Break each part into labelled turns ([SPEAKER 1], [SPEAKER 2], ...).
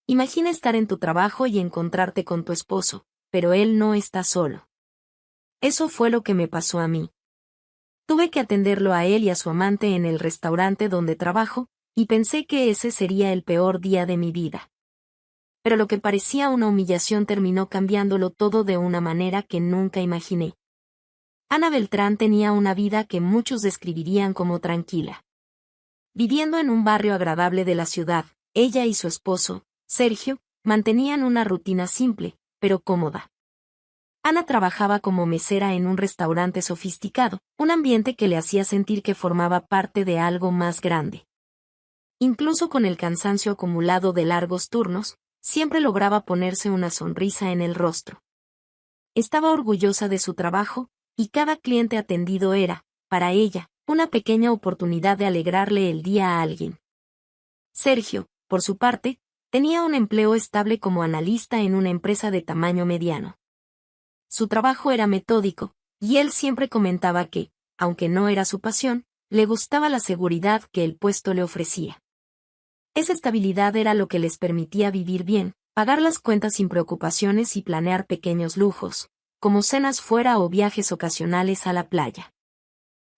[SPEAKER 1] Imagina estar en tu trabajo y encontrarte con tu esposo, pero él no está solo. Eso fue lo que me pasó a mí. Tuve que atenderlo a él y a su amante en el restaurante donde trabajo, y pensé que ese sería el peor día de mi vida. Pero lo que parecía una humillación terminó cambiándolo todo de una manera que nunca imaginé. Ana Beltrán tenía una vida que muchos describirían como tranquila. Viviendo en un barrio agradable de la ciudad, ella y su esposo, Sergio, mantenían una rutina simple, pero cómoda. Ana trabajaba como mesera en un restaurante sofisticado, un ambiente que le hacía sentir que formaba parte de algo más grande. Incluso con el cansancio acumulado de largos turnos, siempre lograba ponerse una sonrisa en el rostro. Estaba orgullosa de su trabajo, y cada cliente atendido era, para ella, una pequeña oportunidad de alegrarle el día a alguien. Sergio, por su parte, tenía un empleo estable como analista en una empresa de tamaño mediano. Su trabajo era metódico, y él siempre comentaba que, aunque no era su pasión, le gustaba la seguridad que el puesto le ofrecía. Esa estabilidad era lo que les permitía vivir bien, pagar las cuentas sin preocupaciones y planear pequeños lujos, como cenas fuera o viajes ocasionales a la playa.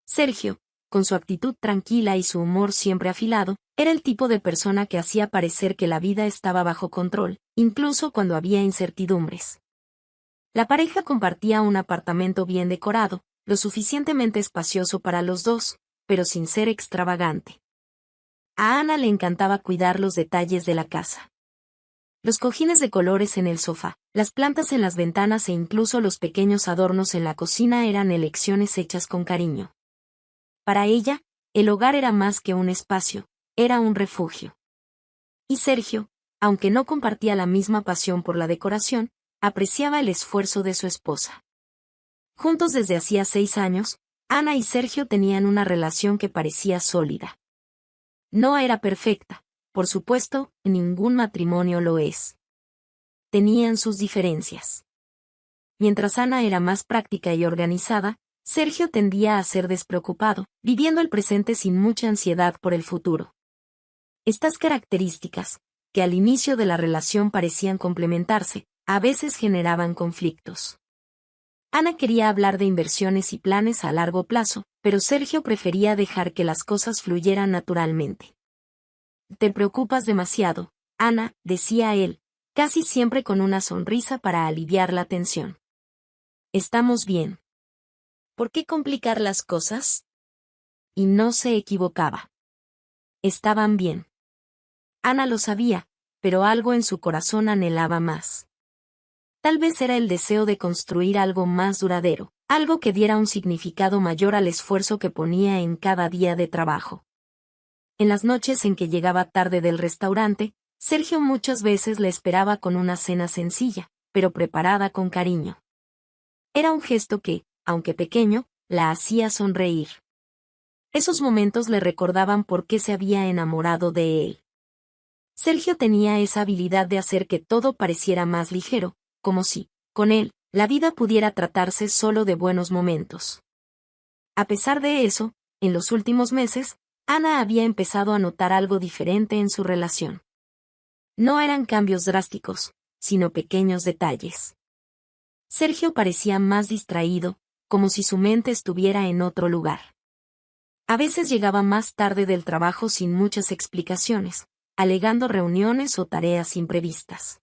[SPEAKER 1] Sergio, con su actitud tranquila y su humor siempre afilado, era el tipo de persona que hacía parecer que la vida estaba bajo control, incluso cuando había incertidumbres. La pareja compartía un apartamento bien decorado, lo suficientemente espacioso para los dos, pero sin ser extravagante. A Ana le encantaba cuidar los detalles de la casa. Los cojines de colores en el sofá, las plantas en las ventanas e incluso los pequeños adornos en la cocina eran elecciones hechas con cariño. Para ella, el hogar era más que un espacio, era un refugio. Y Sergio, aunque no compartía la misma pasión por la decoración, apreciaba el esfuerzo de su esposa. Juntos desde hacía 6 años, Ana y Sergio tenían una relación que parecía sólida. No era perfecta, por supuesto, ningún matrimonio lo es. Tenían sus diferencias. Mientras Ana era más práctica y organizada, Sergio tendía a ser despreocupado, viviendo el presente sin mucha ansiedad por el futuro. Estas características, que al inicio de la relación parecían complementarse, a veces generaban conflictos. Ana quería hablar de inversiones y planes a largo plazo, pero Sergio prefería dejar que las cosas fluyeran naturalmente. «Te preocupas demasiado, Ana», decía él, casi siempre con una sonrisa para aliviar la tensión. «Estamos bien. ¿Por qué complicar las cosas?» Y no se equivocaba. Estaban bien. Ana lo sabía, pero algo en su corazón anhelaba más. Tal vez era el deseo de construir algo más duradero, algo que diera un significado mayor al esfuerzo que ponía en cada día de trabajo. En las noches en que llegaba tarde del restaurante, Sergio muchas veces le esperaba con una cena sencilla, pero preparada con cariño. Era un gesto que, aunque pequeño, la hacía sonreír. Esos momentos le recordaban por qué se había enamorado de él. Sergio tenía esa habilidad de hacer que todo pareciera más ligero, como si, con él, la vida pudiera tratarse solo de buenos momentos. A pesar de eso, en los últimos meses, Ana había empezado a notar algo diferente en su relación. No eran cambios drásticos, sino pequeños detalles. Sergio parecía más distraído, como si su mente estuviera en otro lugar. A veces llegaba más tarde del trabajo sin muchas explicaciones, alegando reuniones o tareas imprevistas.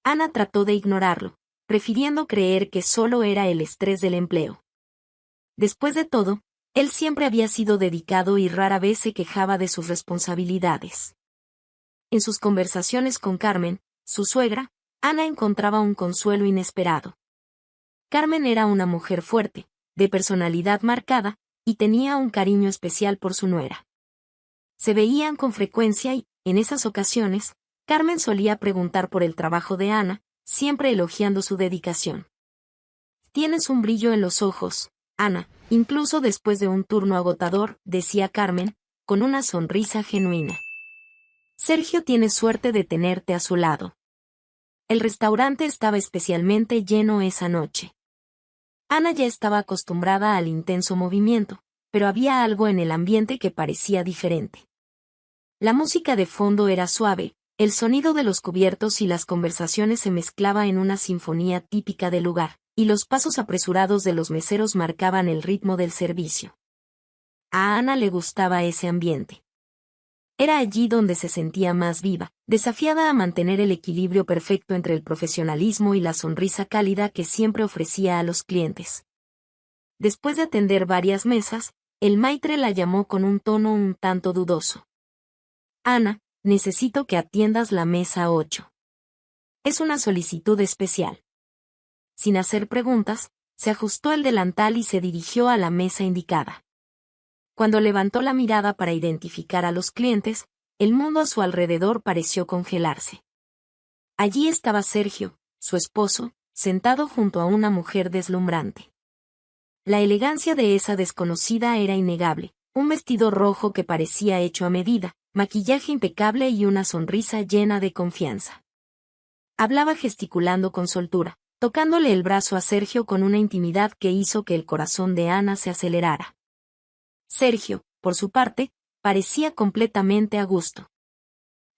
[SPEAKER 1] Ana trató de ignorarlo, prefiriendo creer que solo era el estrés del empleo. Después de todo, él siempre había sido dedicado y rara vez se quejaba de sus responsabilidades. En sus conversaciones con Carmen, su suegra, Ana encontraba un consuelo inesperado. Carmen era una mujer fuerte, de personalidad marcada, y tenía un cariño especial por su nuera. Se veían con frecuencia y, en esas ocasiones, Carmen solía preguntar por el trabajo de Ana, siempre elogiando su dedicación. «Tienes un brillo en los ojos, Ana», incluso después de un turno agotador, decía Carmen, con una sonrisa genuina. «Sergio tiene suerte de tenerte a su lado». El restaurante estaba especialmente lleno esa noche. Ana ya estaba acostumbrada al intenso movimiento, pero había algo en el ambiente que parecía diferente. La música de fondo era suave, El sonido de los cubiertos y las conversaciones se mezclaba en una sinfonía típica del lugar, y los pasos apresurados de los meseros marcaban el ritmo del servicio. A Ana le gustaba ese ambiente. Era allí donde se sentía más viva, desafiada a mantener el equilibrio perfecto entre el profesionalismo y la sonrisa cálida que siempre ofrecía a los clientes. Después de atender varias mesas, el maitre la llamó con un tono un tanto dudoso. Ana, necesito que atiendas la mesa 8. Es una solicitud especial. Sin hacer preguntas, se ajustó el delantal y se dirigió a la mesa indicada. Cuando levantó la mirada para identificar a los clientes, el mundo a su alrededor pareció congelarse. Allí estaba Sergio, su esposo, sentado junto a una mujer deslumbrante. La elegancia de esa desconocida era innegable, un vestido rojo que parecía hecho a medida, maquillaje impecable y una sonrisa llena de confianza. Hablaba gesticulando con soltura, tocándole el brazo a Sergio con una intimidad que hizo que el corazón de Ana se acelerara. Sergio, por su parte, parecía completamente a gusto.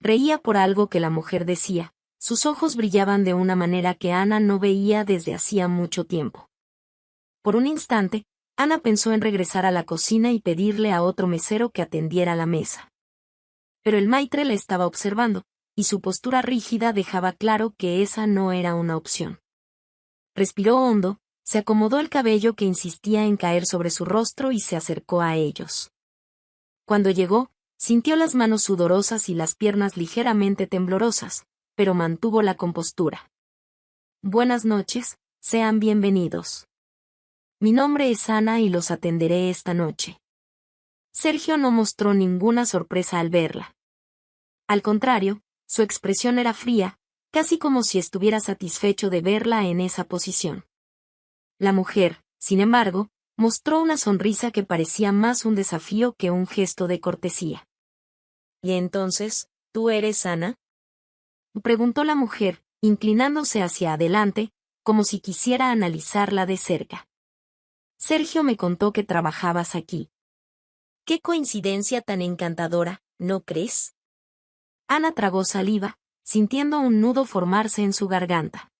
[SPEAKER 1] Reía por algo que la mujer decía, sus ojos brillaban de una manera que Ana no veía desde hacía mucho tiempo. Por un instante, Ana pensó en regresar a la cocina y pedirle a otro mesero que atendiera la mesa. Pero el maitre la estaba observando, y su postura rígida dejaba claro que esa no era una opción. Respiró hondo, se acomodó el cabello que insistía en caer sobre su rostro y se acercó a ellos. Cuando llegó, sintió las manos sudorosas y las piernas ligeramente temblorosas, pero mantuvo la compostura. Buenas noches, sean bienvenidos. Mi nombre es Ana y los atenderé esta noche. Sergio no mostró ninguna sorpresa al verla. Al contrario, su expresión era fría, casi como si estuviera satisfecho de verla en esa posición. La mujer, sin embargo, mostró una sonrisa que parecía más un desafío que un gesto de cortesía. ¿Y entonces, tú eres Ana? Preguntó la mujer, inclinándose hacia adelante, como si quisiera analizarla de cerca. Sergio me contó que trabajabas aquí. Qué coincidencia tan encantadora, ¿no crees? Ana tragó saliva, sintiendo un nudo formarse en su garganta.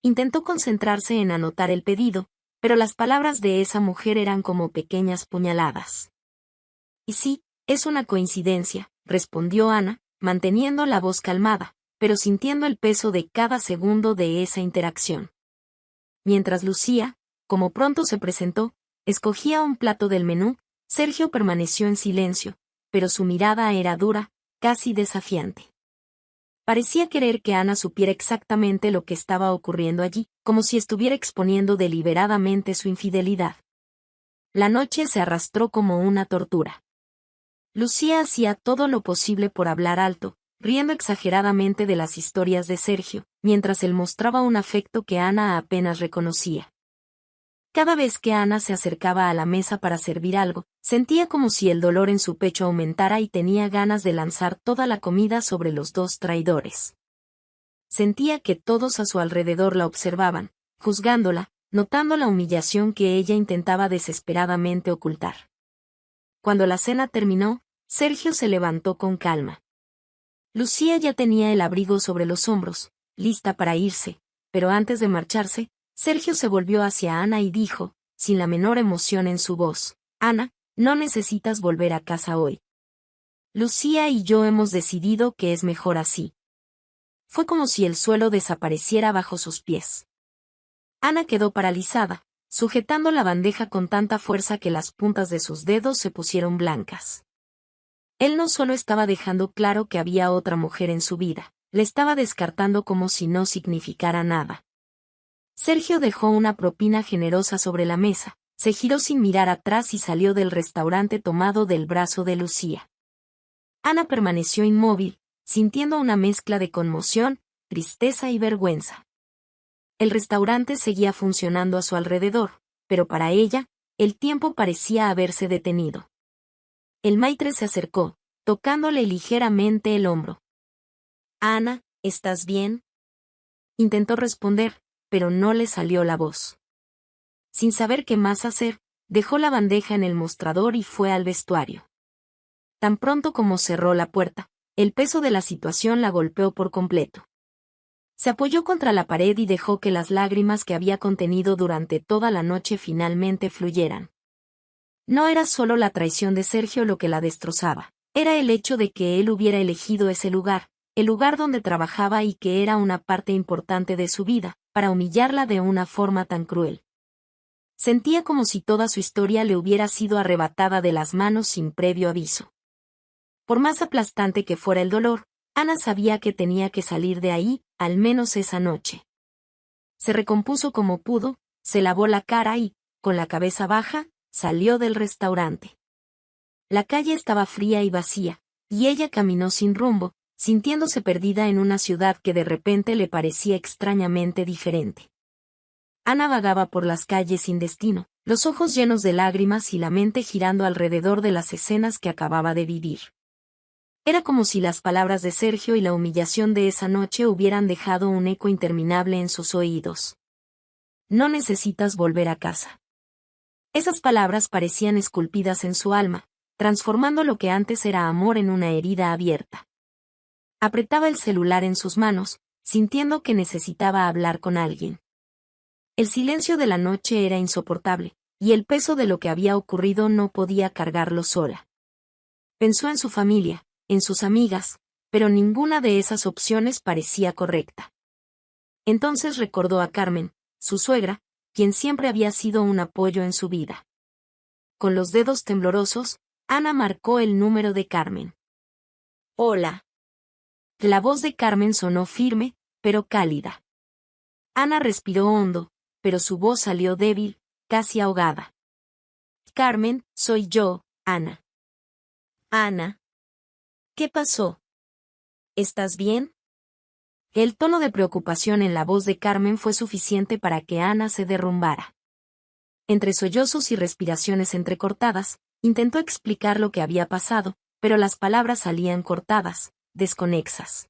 [SPEAKER 1] Intentó concentrarse en anotar el pedido, pero las palabras de esa mujer eran como pequeñas puñaladas. Y sí, es una coincidencia, respondió Ana, manteniendo la voz calmada, pero sintiendo el peso de cada segundo de esa interacción. Mientras Lucía, como pronto se presentó, escogía un plato del menú, Sergio permaneció en silencio, pero su mirada era dura, casi desafiante. Parecía querer que Ana supiera exactamente lo que estaba ocurriendo allí, como si estuviera exponiendo deliberadamente su infidelidad. La noche se arrastró como una tortura. Lucía hacía todo lo posible por hablar alto, riendo exageradamente de las historias de Sergio, mientras él mostraba un afecto que Ana apenas reconocía. Cada vez que Ana se acercaba a la mesa para servir algo, sentía como si el dolor en su pecho aumentara y tenía ganas de lanzar toda la comida sobre los dos traidores. Sentía que todos a su alrededor la observaban, juzgándola, notando la humillación que ella intentaba desesperadamente ocultar. Cuando la cena terminó, Sergio se levantó con calma. Lucía ya tenía el abrigo sobre los hombros, lista para irse, pero antes de marcharse, Sergio se volvió hacia Ana y dijo, sin la menor emoción en su voz, «Ana, no necesitas volver a casa hoy. Lucía y yo hemos decidido que es mejor así». Fue como si el suelo desapareciera bajo sus pies. Ana quedó paralizada, sujetando la bandeja con tanta fuerza que las puntas de sus dedos se pusieron blancas. Él no solo estaba dejando claro que había otra mujer en su vida, le estaba descartando como si no significara nada. Sergio dejó una propina generosa sobre la mesa, se giró sin mirar atrás y salió del restaurante tomado del brazo de Lucía. Ana permaneció inmóvil, sintiendo una mezcla de conmoción, tristeza y vergüenza. El restaurante seguía funcionando a su alrededor, pero para ella, el tiempo parecía haberse detenido. El maitre se acercó, tocándole ligeramente el hombro. «Ana, ¿estás bien?». Intentó responder, pero no le salió la voz. Sin saber qué más hacer, dejó la bandeja en el mostrador y fue al vestuario. Tan pronto como cerró la puerta, el peso de la situación la golpeó por completo. Se apoyó contra la pared y dejó que las lágrimas que había contenido durante toda la noche finalmente fluyeran. No era solo la traición de Sergio lo que la destrozaba, era el hecho de que él hubiera elegido ese lugar, el lugar donde trabajaba y que era una parte importante de su vida, para humillarla de una forma tan cruel. Sentía como si toda su historia le hubiera sido arrebatada de las manos sin previo aviso. Por más aplastante que fuera el dolor, Ana sabía que tenía que salir de ahí, al menos esa noche. Se recompuso como pudo, se lavó la cara y, con la cabeza baja, salió del restaurante. La calle estaba fría y vacía, y ella caminó sin rumbo, sintiéndose perdida en una ciudad que de repente le parecía extrañamente diferente. Ana vagaba por las calles sin destino, los ojos llenos de lágrimas y la mente girando alrededor de las escenas que acababa de vivir. Era como si las palabras de Sergio y la humillación de esa noche hubieran dejado un eco interminable en sus oídos. No necesitas volver a casa. Esas palabras parecían esculpidas en su alma, transformando lo que antes era amor en una herida abierta. Apretaba el celular en sus manos, sintiendo que necesitaba hablar con alguien. El silencio de la noche era insoportable, y el peso de lo que había ocurrido no podía cargarlo sola. Pensó en su familia, en sus amigas, pero ninguna de esas opciones parecía correcta. Entonces recordó a Carmen, su suegra, quien siempre había sido un apoyo en su vida. Con los dedos temblorosos, Ana marcó el número de Carmen. Hola. La voz de Carmen sonó firme, pero cálida. Ana respiró hondo, pero su voz salió débil, casi ahogada. Carmen, soy yo, Ana. Ana. ¿Qué pasó? ¿Estás bien? El tono de preocupación en la voz de Carmen fue suficiente para que Ana se derrumbara. Entre sollozos y respiraciones entrecortadas, intentó explicar lo que había pasado, pero las palabras salían cortadas, desconexas.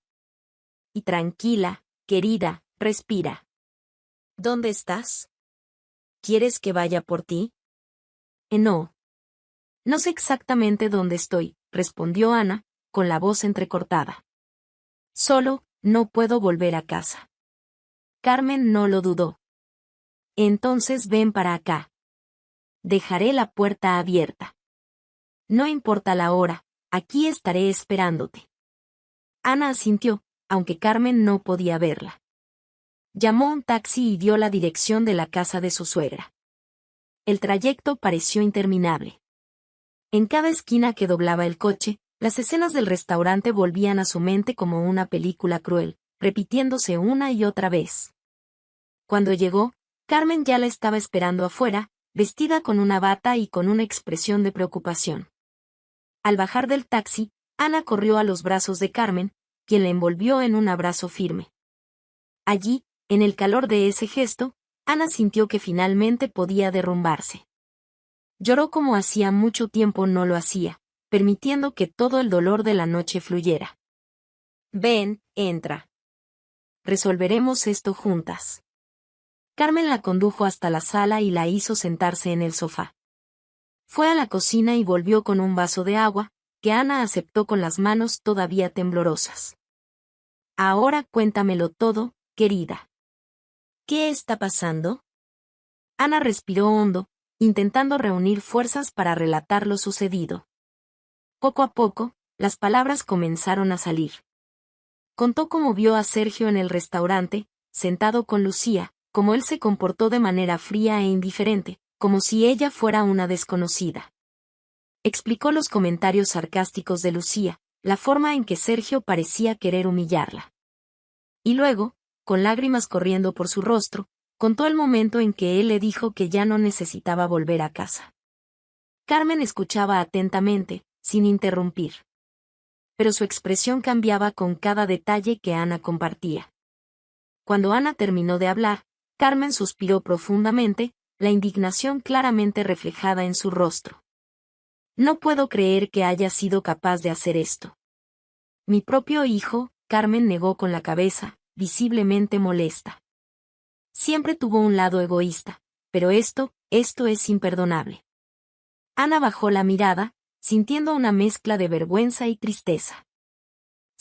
[SPEAKER 1] Y tranquila, querida, respira. ¿Dónde estás? ¿Quieres que vaya por ti? No. No sé exactamente dónde estoy, respondió Ana, con la voz entrecortada. Solo, no puedo volver a casa. Carmen no lo dudó. Entonces ven para acá. Dejaré la puerta abierta. No importa la hora, aquí estaré esperándote. Ana asintió, aunque Carmen no podía verla. Llamó un taxi y dio la dirección de la casa de su suegra. El trayecto pareció interminable. En cada esquina que doblaba el coche, las escenas del restaurante volvían a su mente como una película cruel, repitiéndose una y otra vez. Cuando llegó, Carmen ya la estaba esperando afuera, vestida con una bata y con una expresión de preocupación. Al bajar del taxi, Ana corrió a los brazos de Carmen, quien la envolvió en un abrazo firme. Allí, en el calor de ese gesto, Ana sintió que finalmente podía derrumbarse. Lloró como hacía mucho tiempo no lo hacía, permitiendo que todo el dolor de la noche fluyera. Ven, entra. Resolveremos esto juntas. Carmen la condujo hasta la sala y la hizo sentarse en el sofá. Fue a la cocina y volvió con un vaso de agua, que Ana aceptó con las manos todavía temblorosas. Ahora cuéntamelo todo, querida. ¿Qué está pasando? Ana respiró hondo, intentando reunir fuerzas para relatar lo sucedido. Poco a poco, las palabras comenzaron a salir. Contó cómo vio a Sergio en el restaurante, sentado con Lucía, cómo él se comportó de manera fría e indiferente, como si ella fuera una desconocida. Explicó los comentarios sarcásticos de Lucía, la forma en que Sergio parecía querer humillarla. Y luego, con lágrimas corriendo por su rostro, contó el momento en que él le dijo que ya no necesitaba volver a casa. Carmen escuchaba atentamente, sin interrumpir. Pero su expresión cambiaba con cada detalle que Ana compartía. Cuando Ana terminó de hablar, Carmen suspiró profundamente, la indignación claramente reflejada en su rostro. No puedo creer que haya sido capaz de hacer esto. Mi propio hijo, Carmen negó con la cabeza, visiblemente molesta. Siempre tuvo un lado egoísta, pero esto es imperdonable. Ana bajó la mirada, sintiendo una mezcla de vergüenza y tristeza.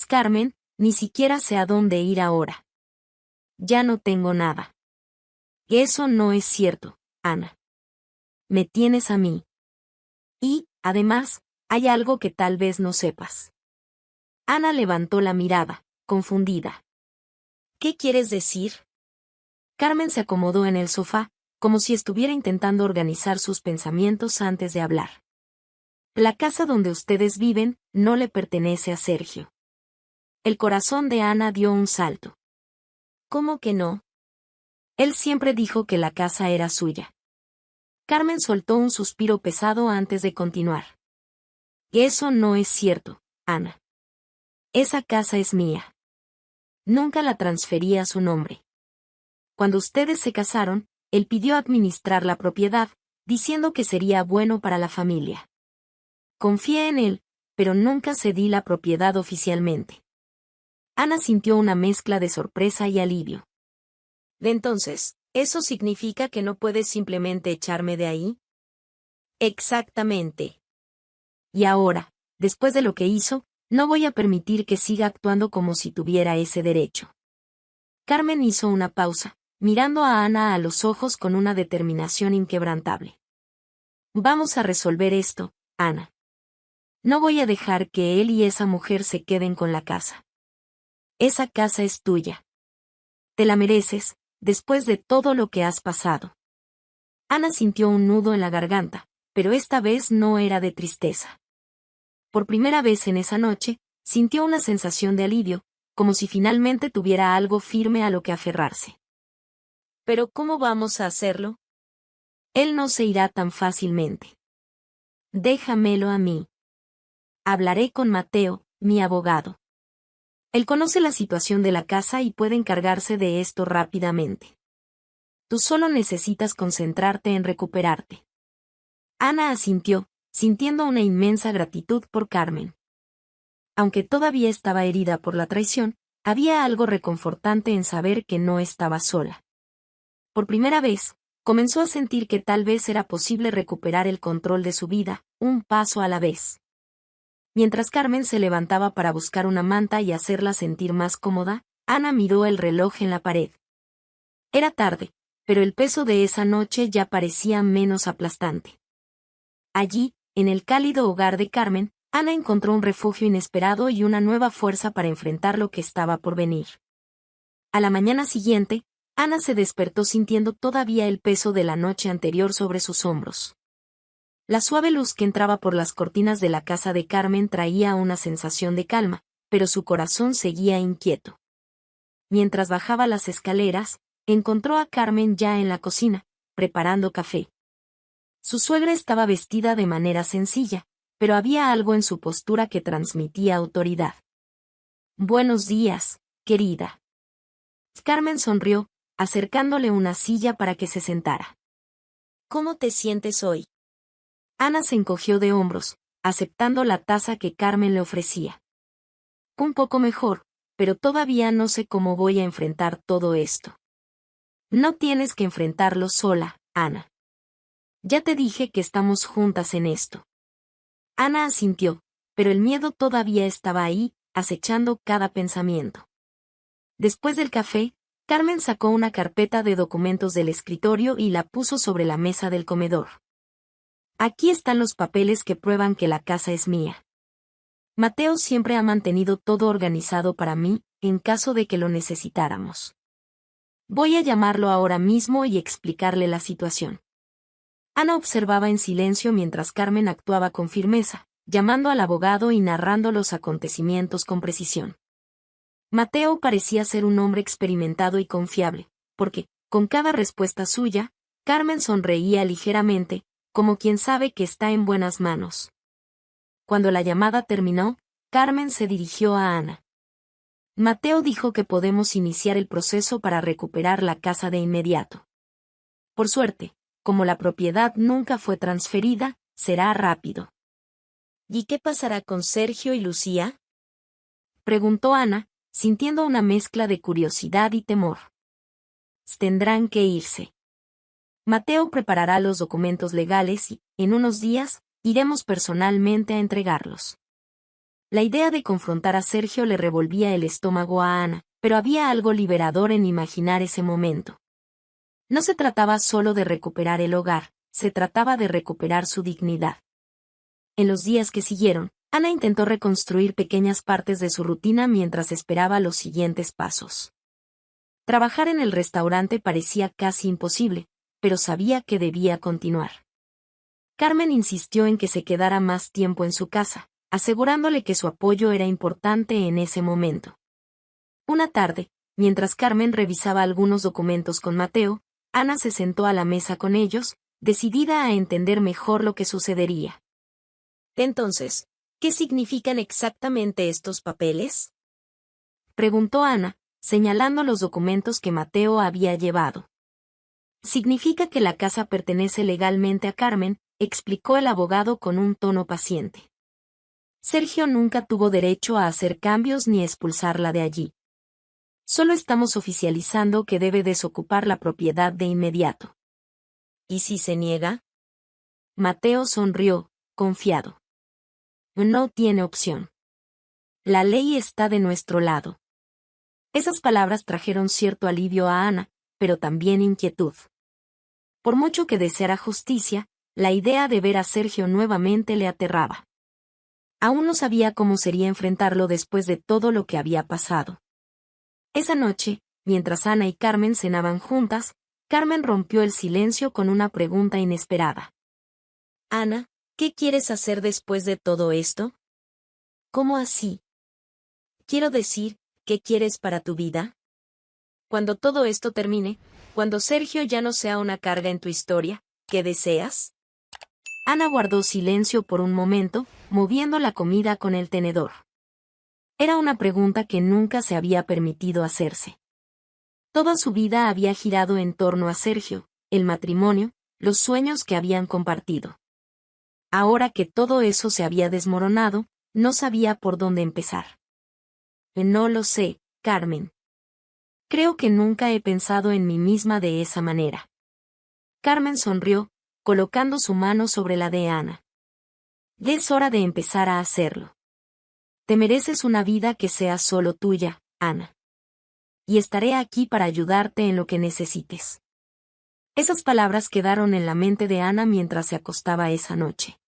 [SPEAKER 1] Carmen, ni siquiera sé a dónde ir ahora. Ya no tengo nada. Eso no es cierto, Ana. Me tienes a mí. Y, además, hay algo que tal vez no sepas. Ana levantó la mirada, confundida. ¿Qué quieres decir? Carmen se acomodó en el sofá, como si estuviera intentando organizar sus pensamientos antes de hablar. La casa donde ustedes viven no le pertenece a Sergio. El corazón de Ana dio un salto. ¿Cómo que no? Él siempre dijo que la casa era suya. Carmen soltó un suspiro pesado antes de continuar. Eso no es cierto, Ana. Esa casa es mía. Nunca la transferí a su nombre. Cuando ustedes se casaron, él pidió administrar la propiedad, diciendo que sería bueno para la familia. Confié en él, pero nunca cedí la propiedad oficialmente. Ana sintió una mezcla de sorpresa y alivio. Entonces, ¿eso significa que no puedes simplemente echarme de ahí? Exactamente. Y ahora, después de lo que hizo, no voy a permitir que siga actuando como si tuviera ese derecho. Carmen hizo una pausa, mirando a Ana a los ojos con una determinación inquebrantable. Vamos a resolver esto, Ana. No voy a dejar que él y esa mujer se queden con la casa. Esa casa es tuya. Te la mereces, después de todo lo que has pasado. Ana sintió un nudo en la garganta, pero esta vez no era de tristeza. Por primera vez en esa noche, sintió una sensación de alivio, como si finalmente tuviera algo firme a lo que aferrarse. ¿Pero cómo vamos a hacerlo? Él no se irá tan fácilmente. Déjamelo a mí. Hablaré con Mateo, mi abogado. Él conoce la situación de la casa y puede encargarse de esto rápidamente. Tú solo necesitas concentrarte en recuperarte. Ana asintió, sintiendo una inmensa gratitud por Carmen. Aunque todavía estaba herida por la traición, había algo reconfortante en saber que no estaba sola. Por primera vez, comenzó a sentir que tal vez era posible recuperar el control de su vida, un paso a la vez. Mientras Carmen se levantaba para buscar una manta y hacerla sentir más cómoda, Ana miró el reloj en la pared. Era tarde, pero el peso de esa noche ya parecía menos aplastante. Allí, en el cálido hogar de Carmen, Ana encontró un refugio inesperado y una nueva fuerza para enfrentar lo que estaba por venir. A la mañana siguiente, Ana se despertó sintiendo todavía el peso de la noche anterior sobre sus hombros. La suave luz que entraba por las cortinas de la casa de Carmen traía una sensación de calma, pero su corazón seguía inquieto. Mientras bajaba las escaleras, encontró a Carmen ya en la cocina, preparando café. Su suegra estaba vestida de manera sencilla, pero había algo en su postura que transmitía autoridad. Buenos días, querida. Carmen sonrió, acercándole una silla para que se sentara. ¿Cómo te sientes hoy? Ana se encogió de hombros, aceptando la taza que Carmen le ofrecía. Un poco mejor, pero todavía no sé cómo voy a enfrentar todo esto. No tienes que enfrentarlo sola, Ana. Ya te dije que estamos juntas en esto. Ana asintió, pero el miedo todavía estaba ahí, acechando cada pensamiento. Después del café, Carmen sacó una carpeta de documentos del escritorio y la puso sobre la mesa del comedor. Aquí están los papeles que prueban que la casa es mía. Mateo siempre ha mantenido todo organizado para mí, en caso de que lo necesitáramos. Voy a llamarlo ahora mismo y explicarle la situación. Ana observaba en silencio mientras Carmen actuaba con firmeza, llamando al abogado y narrando los acontecimientos con precisión. Mateo parecía ser un hombre experimentado y confiable, porque, con cada respuesta suya, Carmen sonreía ligeramente, como quien sabe que está en buenas manos. Cuando la llamada terminó, Carmen se dirigió a Ana. Mateo dijo que podemos iniciar el proceso para recuperar la casa de inmediato. Por suerte, como la propiedad nunca fue transferida, será rápido. ¿Y qué pasará con Sergio y Lucía? Preguntó Ana, sintiendo una mezcla de curiosidad y temor. Tendrán que irse. Mateo preparará los documentos legales y, en unos días, iremos personalmente a entregarlos. La idea de confrontar a Sergio le revolvía el estómago a Ana, pero había algo liberador en imaginar ese momento. No se trataba solo de recuperar el hogar, se trataba de recuperar su dignidad. En los días que siguieron, Ana intentó reconstruir pequeñas partes de su rutina mientras esperaba los siguientes pasos. Trabajar en el restaurante parecía casi imposible, pero sabía que debía continuar. Carmen insistió en que se quedara más tiempo en su casa, asegurándole que su apoyo era importante en ese momento. Una tarde, mientras Carmen revisaba algunos documentos con Mateo, Ana se sentó a la mesa con ellos, decidida a entender mejor lo que sucedería. Entonces, ¿qué significan exactamente estos papeles?, preguntó Ana, señalando los documentos que Mateo había llevado. Significa que la casa pertenece legalmente a Carmen, explicó el abogado con un tono paciente. Sergio nunca tuvo derecho a hacer cambios ni expulsarla de allí. Solo estamos oficializando que debe desocupar la propiedad de inmediato. ¿Y si se niega? Mateo sonrió, confiado. No tiene opción. La ley está de nuestro lado. Esas palabras trajeron cierto alivio a Ana, pero también inquietud. Por mucho que deseara justicia, la idea de ver a Sergio nuevamente le aterraba. Aún no sabía cómo sería enfrentarlo después de todo lo que había pasado. Esa noche, mientras Ana y Carmen cenaban juntas, Carmen rompió el silencio con una pregunta inesperada. Ana, ¿qué quieres hacer después de todo esto? ¿Cómo así? Quiero decir, ¿qué quieres para tu vida? Cuando todo esto termine, cuando Sergio ya no sea una carga en tu historia, ¿qué deseas? Ana guardó silencio por un momento, moviendo la comida con el tenedor. Era una pregunta que nunca se había permitido hacerse. Toda su vida había girado en torno a Sergio, el matrimonio, los sueños que habían compartido. Ahora que todo eso se había desmoronado, no sabía por dónde empezar. No lo sé, Carmen. Creo que nunca he pensado en mí misma de esa manera. Carmen sonrió, colocando su mano sobre la de Ana. Es hora de empezar a hacerlo. Te mereces una vida que sea solo tuya, Ana. Y estaré aquí para ayudarte en lo que necesites. Esas palabras quedaron en la mente de Ana mientras se acostaba esa noche.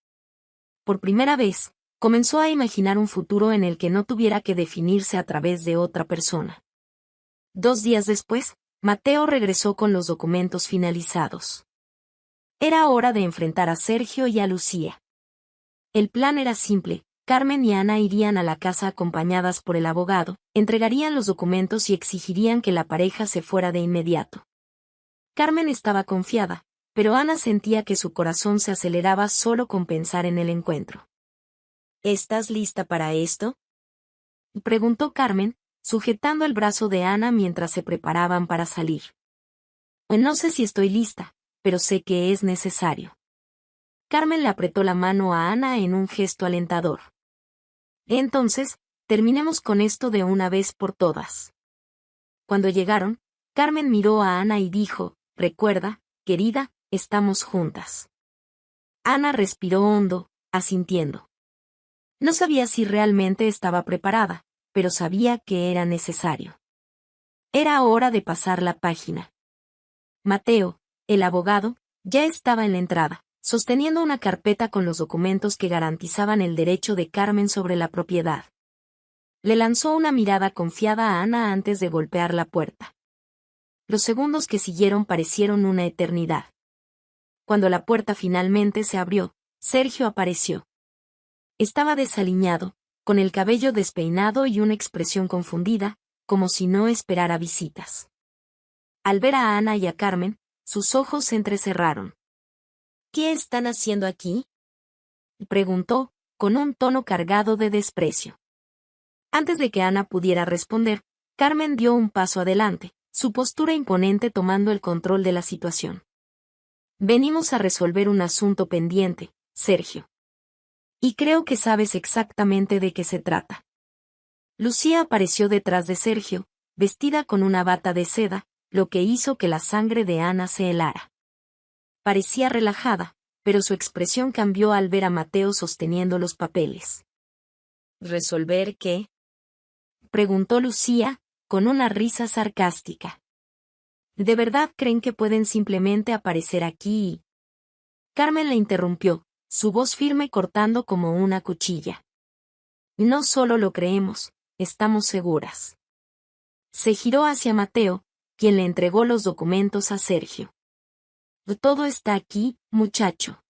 [SPEAKER 1] Por primera vez, comenzó a imaginar un futuro en el que no tuviera que definirse a través de otra persona. 2 días después, Mateo regresó con los documentos finalizados. Era hora de enfrentar a Sergio y a Lucía. El plan era simple. Carmen y Ana irían a la casa acompañadas por el abogado, entregarían los documentos y exigirían que la pareja se fuera de inmediato. Carmen estaba confiada, pero Ana sentía que su corazón se aceleraba solo con pensar en el encuentro. ¿Estás lista para esto?, preguntó Carmen, sujetando el brazo de Ana mientras se preparaban para salir. No sé si estoy lista, pero sé que es necesario. Carmen le apretó la mano a Ana en un gesto alentador. Entonces, terminemos con esto de una vez por todas. Cuando llegaron, Carmen miró a Ana y dijo, recuerda, querida, estamos juntas. Ana respiró hondo, asintiendo. No sabía si realmente estaba preparada, pero sabía que era necesario. Era hora de pasar la página. Mateo, el abogado, ya estaba en la entrada, sosteniendo una carpeta con los documentos que garantizaban el derecho de Carmen sobre la propiedad. Le lanzó una mirada confiada a Ana antes de golpear la puerta. Los segundos que siguieron parecieron una eternidad. Cuando la puerta finalmente se abrió, Sergio apareció. Estaba desaliñado, con el cabello despeinado y una expresión confundida, como si no esperara visitas. Al ver a Ana y a Carmen, sus ojos se entrecerraron. ¿Qué están haciendo aquí?, preguntó, con un tono cargado de desprecio. Antes de que Ana pudiera responder, Carmen dio un paso adelante, su postura imponente tomando el control de la situación. Venimos a resolver un asunto pendiente, Sergio. Y creo que sabes exactamente de qué se trata. Lucía apareció detrás de Sergio, vestida con una bata de seda, lo que hizo que la sangre de Ana se helara. Parecía relajada, pero su expresión cambió al ver a Mateo sosteniendo los papeles. ¿Resolver qué? Preguntó Lucía, con una risa sarcástica. ¿De verdad creen que pueden simplemente aparecer aquí y...? Carmen le interrumpió, su voz firme cortando como una cuchilla. No solo lo creemos, estamos seguras. Se giró hacia Mateo, quien le entregó los documentos a Sergio. Todo está aquí, muchacho.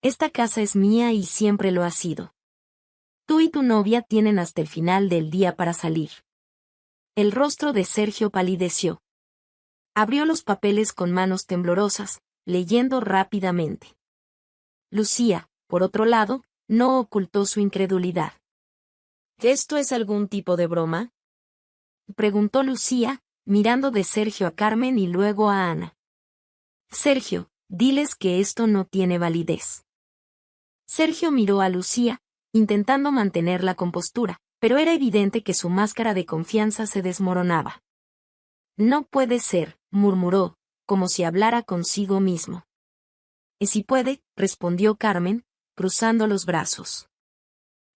[SPEAKER 1] Esta casa es mía y siempre lo ha sido. Tú y tu novia tienen hasta el final del día para salir. El rostro de Sergio palideció. Abrió los papeles con manos temblorosas, leyendo rápidamente. Lucía, por otro lado, no ocultó su incredulidad. ¿Esto es algún tipo de broma? Preguntó Lucía, mirando de Sergio a Carmen y luego a Ana. Sergio, diles que esto no tiene validez. Sergio miró a Lucía, intentando mantener la compostura, pero era evidente que su máscara de confianza se desmoronaba. No puede ser, murmuró, como si hablara consigo mismo. Y si puede, respondió Carmen, cruzando los brazos.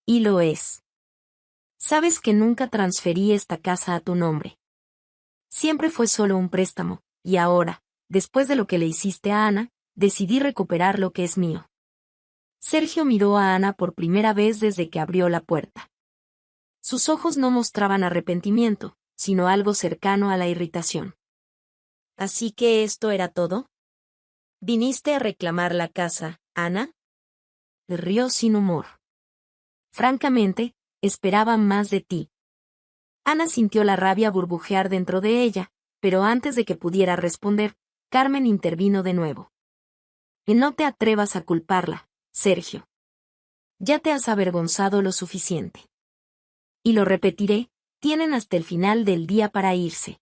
[SPEAKER 1] Y lo es. Sabes que nunca transferí esta casa a tu nombre. Siempre fue solo un préstamo, y ahora, después de lo que le hiciste a Ana, decidí recuperar lo que es mío. Sergio miró a Ana por primera vez desde que abrió la puerta. Sus ojos no mostraban arrepentimiento, sino algo cercano a la irritación. ¿Así que esto era todo? ¿Viniste a reclamar la casa, Ana? Rió sin humor. Francamente, esperaba más de ti. Ana sintió la rabia burbujear dentro de ella, pero antes de que pudiera responder, Carmen intervino de nuevo. Y no te atrevas a culparla, Sergio. Ya te has avergonzado lo suficiente. Y lo repetiré, tienen hasta el final del día para irse.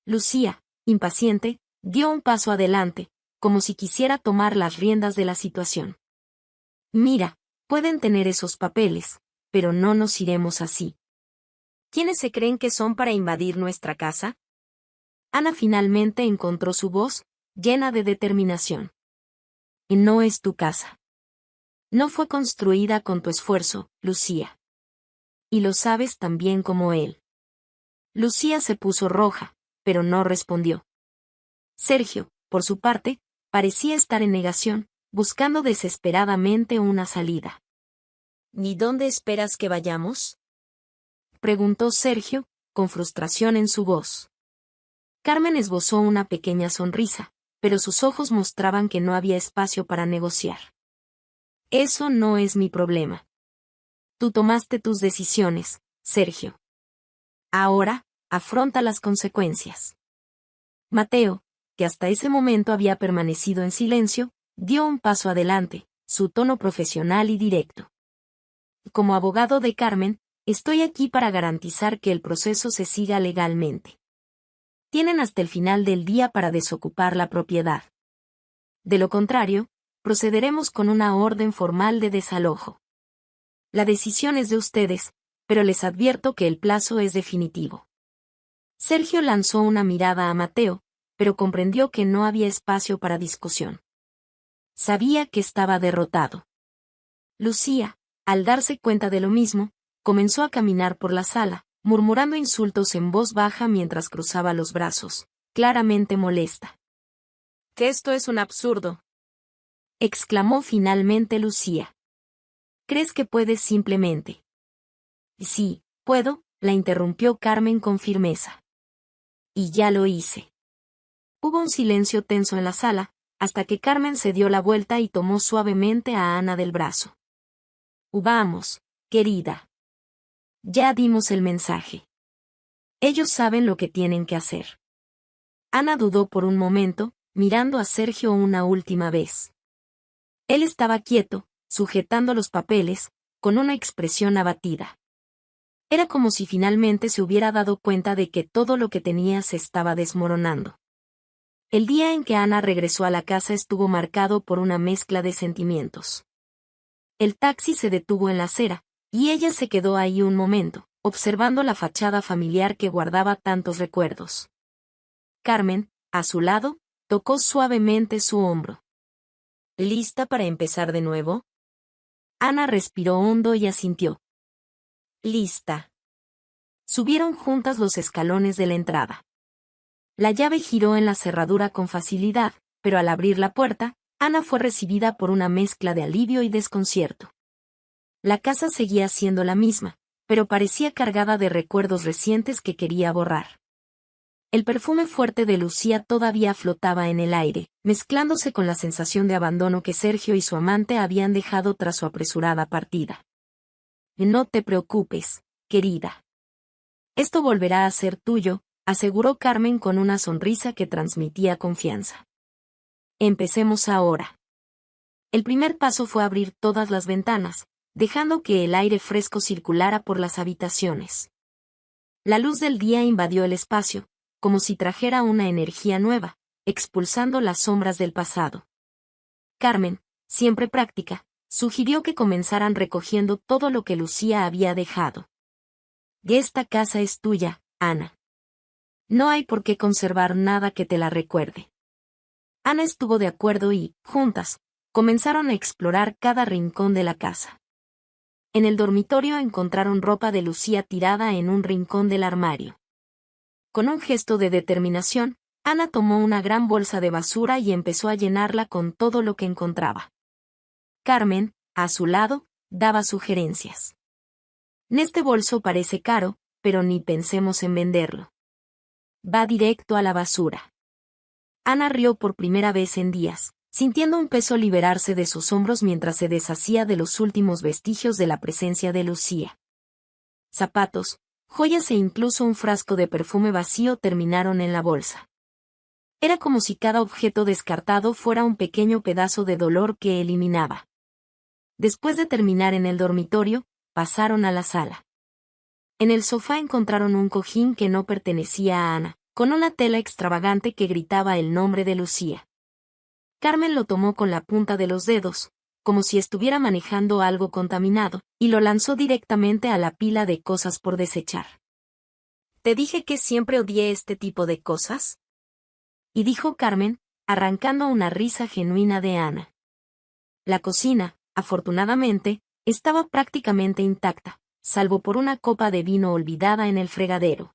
[SPEAKER 1] Lucía, impaciente, dio un paso adelante, como si quisiera tomar las riendas de la situación. Mira, pueden tener esos papeles, pero no nos iremos así. ¿Quiénes se creen que son para invadir nuestra casa? Ana finalmente encontró su voz, llena de determinación. Y no es tu casa. No fue construida con tu esfuerzo, Lucía. Y lo sabes tan bien como él. Lucía se puso roja, pero no respondió. Sergio, por su parte, parecía estar en negación, buscando desesperadamente una salida. ¿Ni dónde esperas que vayamos? Preguntó Sergio, con frustración en su voz. Carmen esbozó una pequeña sonrisa, pero sus ojos mostraban que no había espacio para negociar. Eso no es mi problema. Tú tomaste tus decisiones, Sergio. Ahora, afronta las consecuencias. Mateo, que hasta ese momento había permanecido en silencio, dio un paso adelante, su tono profesional y directo. Como abogado de Carmen, estoy aquí para garantizar que el proceso se siga legalmente. Tienen hasta el final del día para desocupar la propiedad. De lo contrario, procederemos con una orden formal de desalojo. La decisión es de ustedes, pero les advierto que el plazo es definitivo. Sergio lanzó una mirada a Mateo, pero comprendió que no había espacio para discusión. Sabía que estaba derrotado. Lucía, al darse cuenta de lo mismo, comenzó a caminar por la sala, murmurando insultos en voz baja mientras cruzaba los brazos, claramente molesta. «Que esto es un absurdo», exclamó finalmente Lucía. «¿Crees que puedes simplemente?» «Sí, puedo», la interrumpió Carmen con firmeza. «Y ya lo hice». Hubo un silencio tenso en la sala, hasta que Carmen se dio la vuelta y tomó suavemente a Ana del brazo. «Vamos, querida. Ya dimos el mensaje. Ellos saben lo que tienen que hacer». Ana dudó por un momento, mirando a Sergio una última vez. Él estaba quieto, sujetando los papeles, con una expresión abatida. Era como si finalmente se hubiera dado cuenta de que todo lo que tenía se estaba desmoronando. El día en que Ana regresó a la casa estuvo marcado por una mezcla de sentimientos. El taxi se detuvo en la acera, y ella se quedó ahí un momento, observando la fachada familiar que guardaba tantos recuerdos. Carmen, a su lado, tocó suavemente su hombro. ¿Lista para empezar de nuevo? Ana respiró hondo y asintió. Lista. Subieron juntas los escalones de la entrada. La llave giró en la cerradura con facilidad, pero al abrir la puerta, Ana fue recibida por una mezcla de alivio y desconcierto. La casa seguía siendo la misma, pero parecía cargada de recuerdos recientes que quería borrar. El perfume fuerte de Lucía todavía flotaba en el aire, mezclándose con la sensación de abandono que Sergio y su amante habían dejado tras su apresurada partida. No te preocupes, querida. Esto volverá a ser tuyo, aseguró Carmen con una sonrisa que transmitía confianza. Empecemos ahora. El primer paso fue abrir todas las ventanas, dejando que el aire fresco circulara por las habitaciones. La luz del día invadió el espacio, como si trajera una energía nueva, expulsando las sombras del pasado. Carmen, siempre práctica, sugirió que comenzaran recogiendo todo lo que Lucía había dejado. Esta casa es tuya, Ana. No hay por qué conservar nada que te la recuerde. Ana estuvo de acuerdo y, juntas, comenzaron a explorar cada rincón de la casa. En el dormitorio encontraron ropa de Lucía tirada en un rincón del armario. Con un gesto de determinación, Ana tomó una gran bolsa de basura y empezó a llenarla con todo lo que encontraba. Carmen, a su lado, daba sugerencias. Este bolso parece caro, pero ni pensemos en venderlo. Va directo a la basura. Ana rió por primera vez en días, sintiendo un peso liberarse de sus hombros mientras se deshacía de los últimos vestigios de la presencia de Lucía. Zapatos, joyas e incluso un frasco de perfume vacío terminaron en la bolsa. Era como si cada objeto descartado fuera un pequeño pedazo de dolor que eliminaba. Después de terminar en el dormitorio, pasaron a la sala. En el sofá encontraron un cojín que no pertenecía a Ana, con una tela extravagante que gritaba el nombre de Lucía. Carmen lo tomó con la punta de los dedos, como si estuviera manejando algo contaminado, y lo lanzó directamente a la pila de cosas por desechar. ¿Te dije que siempre odié este tipo de cosas? Y dijo Carmen, arrancando una risa genuina de Ana. La cocina, afortunadamente, estaba prácticamente intacta, salvo por una copa de vino olvidada en el fregadero.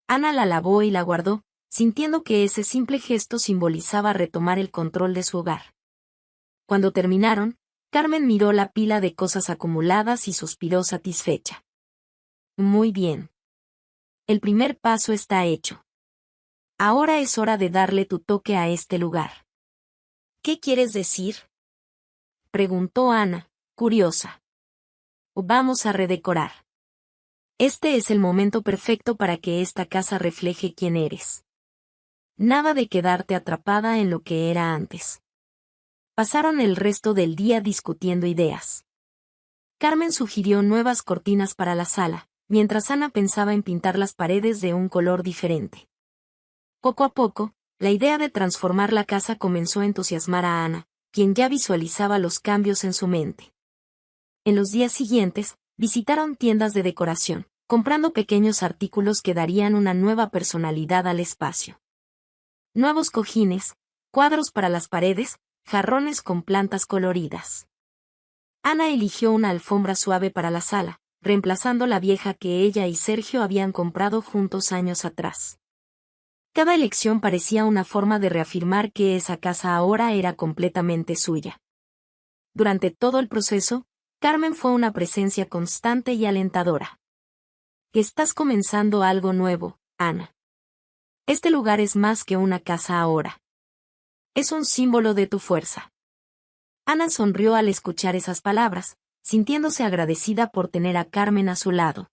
[SPEAKER 1] Ana la lavó y la guardó, sintiendo que ese simple gesto simbolizaba retomar el control de su hogar. Cuando terminaron, Carmen miró la pila de cosas acumuladas y suspiró satisfecha. Muy bien. El primer paso está hecho. Ahora es hora de darle tu toque a este lugar. ¿Qué quieres decir?, preguntó Ana, curiosa. Vamos a redecorar. Este es el momento perfecto para que esta casa refleje quién eres. Nada de quedarte atrapada en lo que era antes. Pasaron el resto del día discutiendo ideas. Carmen sugirió nuevas cortinas para la sala, mientras Ana pensaba en pintar las paredes de un color diferente. Poco a poco, la idea de transformar la casa comenzó a entusiasmar a Ana, quien ya visualizaba los cambios en su mente. En los días siguientes, visitaron tiendas de decoración, comprando pequeños artículos que darían una nueva personalidad al espacio. Nuevos cojines, cuadros para las paredes, jarrones con plantas coloridas. Ana eligió una alfombra suave para la sala, reemplazando la vieja que ella y Sergio habían comprado juntos años atrás. Cada elección parecía una forma de reafirmar que esa casa ahora era completamente suya. Durante todo el proceso, Carmen fue una presencia constante y alentadora. Estás comenzando algo nuevo, Ana. Este lugar es más que una casa ahora. Es un símbolo de tu fuerza. Ana sonrió al escuchar esas palabras, sintiéndose agradecida por tener a Carmen a su lado.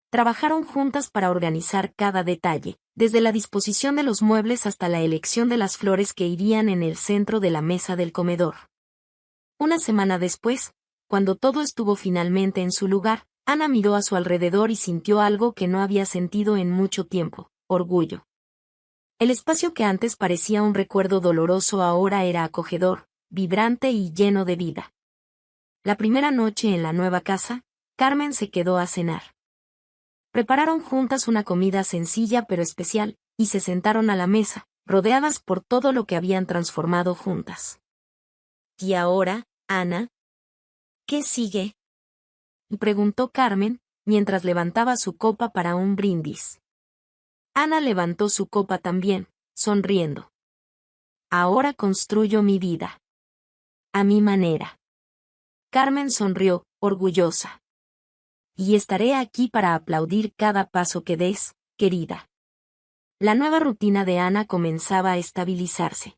[SPEAKER 1] Trabajaron juntas para organizar cada detalle, desde la disposición de los muebles hasta la elección de las flores que irían en el centro de la mesa del comedor. Una semana después, cuando todo estuvo finalmente en su lugar, Ana miró a su alrededor y sintió algo que no había sentido en mucho tiempo: orgullo. El espacio que antes parecía un recuerdo doloroso ahora era acogedor, vibrante y lleno de vida. La primera noche en la nueva casa, Carmen se quedó a cenar. Prepararon juntas una comida sencilla pero especial, y se sentaron a la mesa, rodeadas por todo lo que habían transformado juntas. ¿Y ahora, Ana? ¿Qué sigue?, preguntó Carmen, mientras levantaba su copa para un brindis. Ana levantó su copa también, sonriendo. Ahora construyo mi vida. A mi manera. Carmen sonrió, orgullosa. Y estaré aquí para aplaudir cada paso que des, querida. La nueva rutina de Ana comenzaba a estabilizarse.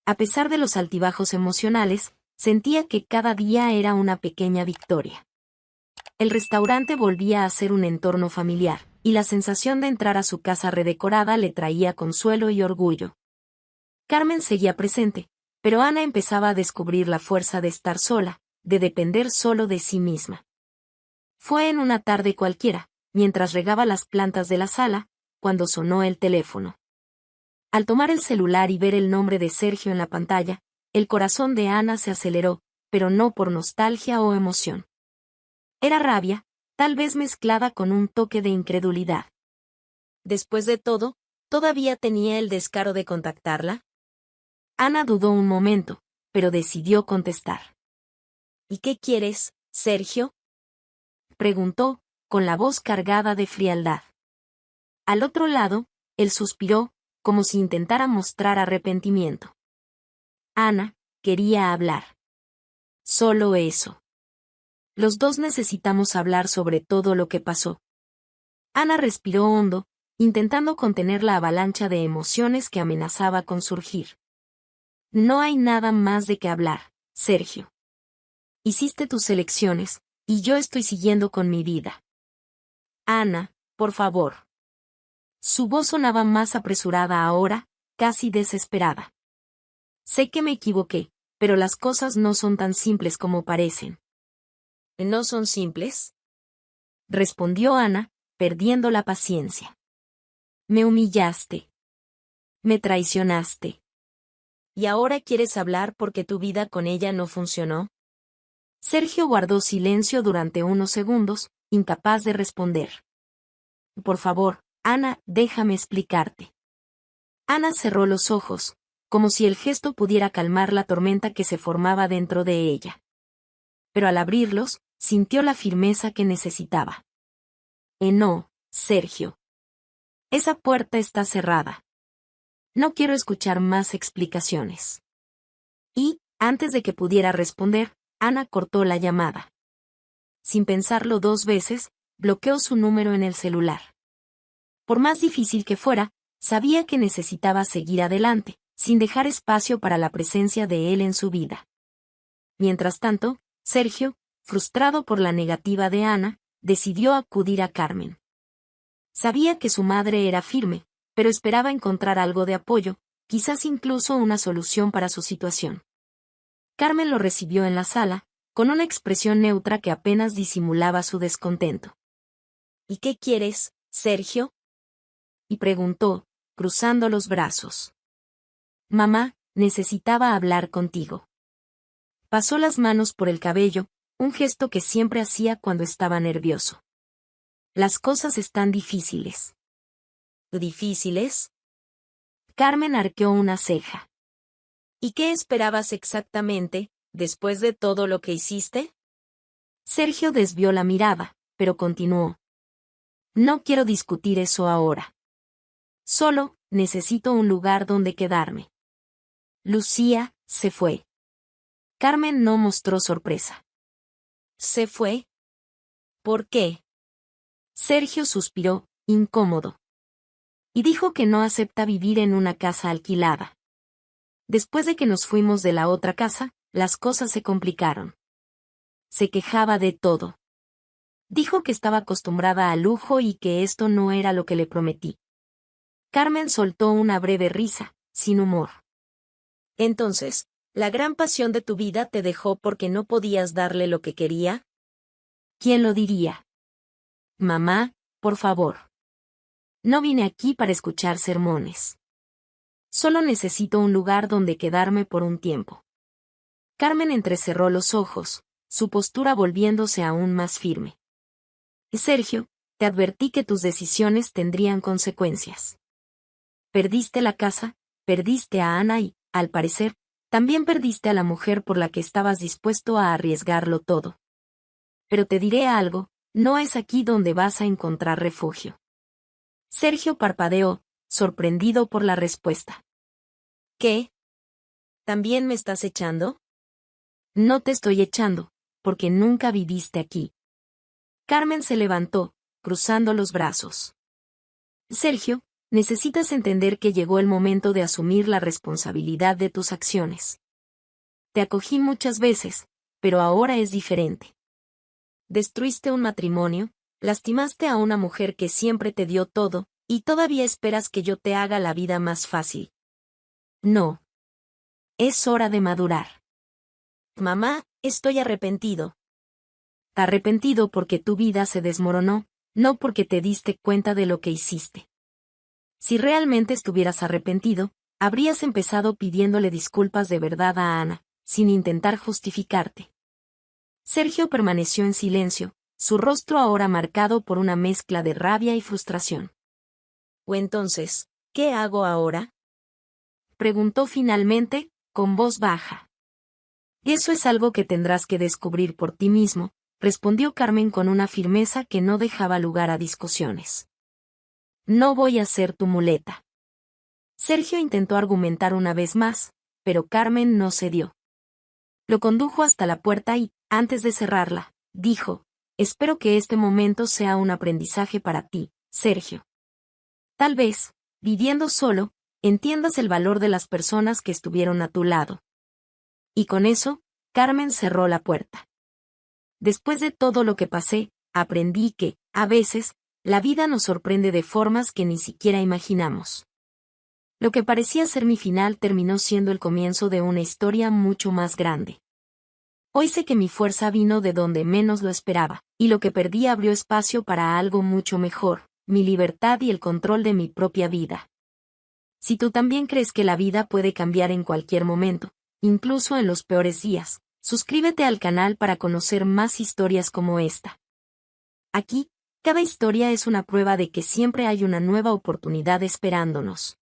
[SPEAKER 1] A pesar de los altibajos emocionales, sentía que cada día era una pequeña victoria. El restaurante volvía a ser un entorno familiar, y la sensación de entrar a su casa redecorada le traía consuelo y orgullo. Carmen seguía presente, pero Ana empezaba a descubrir la fuerza de estar sola, de depender solo de sí misma. Fue en una tarde cualquiera, mientras regaba las plantas de la sala, cuando sonó el teléfono. Al tomar el celular y ver el nombre de Sergio en la pantalla, el corazón de Ana se aceleró, pero no por nostalgia o emoción. Era rabia, tal vez mezclada con un toque de incredulidad. Después de todo, ¿todavía tenía el descaro de contactarla? Ana dudó un momento, pero decidió contestar. ¿Y qué quieres, Sergio?, preguntó, con la voz cargada de frialdad. Al otro lado, él suspiró, como si intentara mostrar arrepentimiento. Ana quería hablar. Solo eso. Los dos necesitamos hablar sobre todo lo que pasó. Ana respiró hondo, intentando contener la avalancha de emociones que amenazaba con surgir. No hay nada más de qué hablar, Sergio. Hiciste tus elecciones, y yo estoy siguiendo con mi vida. Ana, por favor. Su voz sonaba más apresurada ahora, casi desesperada. Sé que me equivoqué, pero las cosas no son tan simples como parecen. ¿No son simples?, respondió Ana, perdiendo la paciencia. Me humillaste. Me traicionaste. ¿Y ahora quieres hablar porque tu vida con ella no funcionó? Sergio guardó silencio durante unos segundos, incapaz de responder. Por favor, Ana, déjame explicarte. Ana cerró los ojos, como si el gesto pudiera calmar la tormenta que se formaba dentro de ella. Pero al abrirlos, sintió la firmeza que necesitaba. No, Sergio. Esa puerta está cerrada. No quiero escuchar más explicaciones. Y, antes de que pudiera responder, Ana cortó la llamada. Sin pensarlo 2 veces, bloqueó su número en el celular. Por más difícil que fuera, sabía que necesitaba seguir adelante, sin dejar espacio para la presencia de él en su vida. Mientras tanto, Sergio, frustrado por la negativa de Ana, decidió acudir a Carmen. Sabía que su madre era firme, pero esperaba encontrar algo de apoyo, quizás incluso una solución para su situación. Carmen lo recibió en la sala, con una expresión neutra que apenas disimulaba su descontento. ¿Y qué quieres, Sergio?, y preguntó, cruzando los brazos. Mamá, necesitaba hablar contigo. Pasó las manos por el cabello, un gesto que siempre hacía cuando estaba nervioso. Las cosas están difíciles. ¿Difíciles? Carmen arqueó una ceja. ¿Y qué esperabas exactamente, después de todo lo que hiciste? Sergio desvió la mirada, pero continuó. No quiero discutir eso ahora. Solo, necesito un lugar donde quedarme. Lucía, se fue. Carmen no mostró sorpresa. ¿Se fue? ¿Por qué? Sergio suspiró, incómodo. Y dijo que no acepta vivir en una casa alquilada. Después de que nos fuimos de la otra casa, las cosas se complicaron. Se quejaba de todo. Dijo que estaba acostumbrada al lujo y que esto no era lo que le prometí. Carmen soltó una breve risa, sin humor. Entonces, ¿la gran pasión de tu vida te dejó porque no podías darle lo que quería? ¿Quién lo diría? Mamá, por favor. No vine aquí para escuchar sermones. Solo necesito un lugar donde quedarme por un tiempo. Carmen entrecerró los ojos, su postura volviéndose aún más firme. Sergio, te advertí que tus decisiones tendrían consecuencias. Perdiste la casa, perdiste a Ana y, al parecer, también perdiste a la mujer por la que estabas dispuesto a arriesgarlo todo. Pero te diré algo, no es aquí donde vas a encontrar refugio. Sergio parpadeó, sorprendido por la respuesta. ¿Qué? ¿También me estás echando? No te estoy echando, porque nunca viviste aquí. Carmen se levantó, cruzando los brazos. Sergio, necesitas entender que llegó el momento de asumir la responsabilidad de tus acciones. Te acogí muchas veces, pero ahora es diferente. Destruiste un matrimonio, lastimaste a una mujer que siempre te dio todo, y todavía esperas que yo te haga la vida más fácil. No. Es hora de madurar. Mamá, estoy arrepentido. Arrepentido porque tu vida se desmoronó, no porque te diste cuenta de lo que hiciste. Si realmente estuvieras arrepentido, habrías empezado pidiéndole disculpas de verdad a Ana, sin intentar justificarte. Sergio permaneció en silencio, su rostro ahora marcado por una mezcla de rabia y frustración. ¿O entonces, qué hago ahora?, preguntó finalmente, con voz baja. Eso es algo que tendrás que descubrir por ti mismo, respondió Carmen con una firmeza que no dejaba lugar a discusiones. No voy a ser tu muleta. Sergio intentó argumentar una vez más, pero Carmen no cedió. Lo condujo hasta la puerta y, antes de cerrarla, dijo: espero que este momento sea un aprendizaje para ti, Sergio. Tal vez, viviendo solo, entiendas el valor de las personas que estuvieron a tu lado. Y con eso, Carmen cerró la puerta. Después de todo lo que pasé, aprendí que, a veces, la vida nos sorprende de formas que ni siquiera imaginamos. Lo que parecía ser mi final terminó siendo el comienzo de una historia mucho más grande. Hoy sé que mi fuerza vino de donde menos lo esperaba, y lo que perdí abrió espacio para algo mucho mejor, mi libertad y el control de mi propia vida. Si tú también crees que la vida puede cambiar en cualquier momento, incluso en los peores días, suscríbete al canal para conocer más historias como esta. Aquí, cada historia es una prueba de que siempre hay una nueva oportunidad esperándonos.